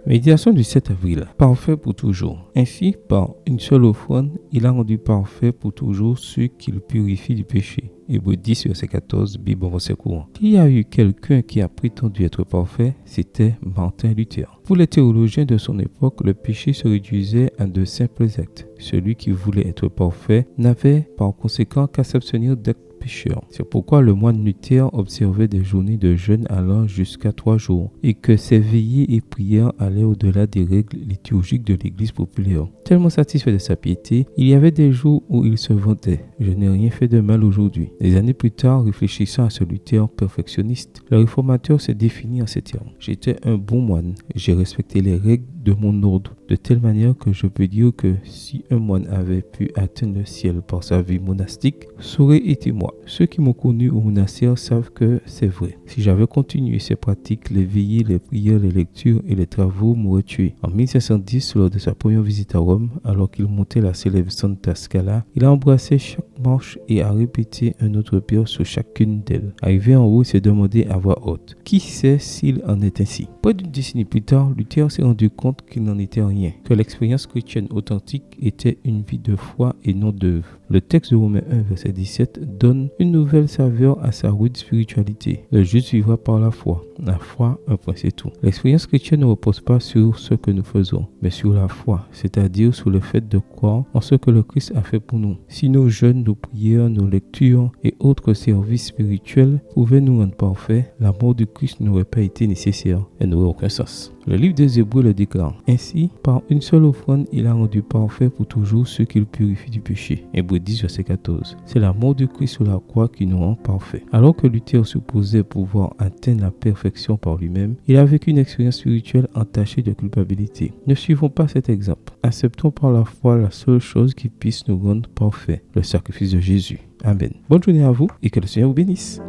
Méditation du 7 avril. Parfait pour toujours. Ainsi, par une seule offrande, il a rendu parfait pour toujours ceux qu'il purifie du péché. Hébreux 10, verset 14, Bible en verset courant. Il y a eu quelqu'un qui a prétendu être parfait, c'était Martin Luther. Pour les théologiens de son époque, le péché se réduisait à de simples actes. Celui qui voulait être parfait n'avait par conséquent qu'à s'abstenir d'actes pécheurs. C'est pourquoi le moine Luther observait des journées de jeûne allant jusqu'à 3 jours et que ses veillées et prières allaient au-delà des règles liturgiques de l'église populaire. Tellement satisfait de sa piété, il y avait des jours où il se vantait « Je n'ai rien fait de mal aujourd'hui ». Des années plus tard, réfléchissant à ce Luther perfectionniste, le réformateur s'est défini en ces termes. « J'étais un bon moine, j'ai respecté les règles de mon ordre, de telle manière que je peux dire que si un moine avait pu atteindre le ciel par sa vie monastique, ça aurait été moi. Ceux qui m'ont connu au monastère savent que c'est vrai. Si j'avais continué ces pratiques, les veillées, les prières, les lectures et les travaux m'auraient tué. En 1510, lors de sa première visite à Rome, alors qu'il montait la célèbre Santa Scala, il a embrassé chaque marche et a répété un autre Père sur chacune d'elles. Arrivé en haut, il s'est demandé à voix haute. Qui sait s'il en est ainsi? Près d'une décennie plus tard, Luther s'est rendu compte qu'il n'en était rien, que l'expérience chrétienne authentique était une vie de foi et non d'œuvre. Le texte de Romains 1, verset 17 donne une nouvelle saveur à sa rude spiritualité. Le juste vivra par la foi. La foi, un point c'est tout. L'expérience chrétienne ne repose pas sur ce que nous faisons, mais sur la foi, c'est-à-dire sur le fait de croire en ce que le Christ a fait pour nous. Si nos jeûnes, nos prières, nos lectures et autres services spirituels pouvaient nous rendre parfaits, la mort du Christ n'aurait pas été nécessaire et n'aurait aucun sens. Le livre des Hébreux le déclare. Ainsi, par une seule offrande, il a rendu parfait pour toujours ceux qu'il purifie du péché. Hébreux 10, verset 14. C'est la mort de Christ sur la croix qui nous rend parfaits. Alors que Luther supposait pouvoir atteindre la perfection par lui-même, il a vécu une expérience spirituelle entachée de culpabilité. Ne suivons pas cet exemple. Acceptons par la foi la seule chose qui puisse nous rendre parfaits, le sacrifice de Jésus. Amen. Bonne journée à vous et que le Seigneur vous bénisse.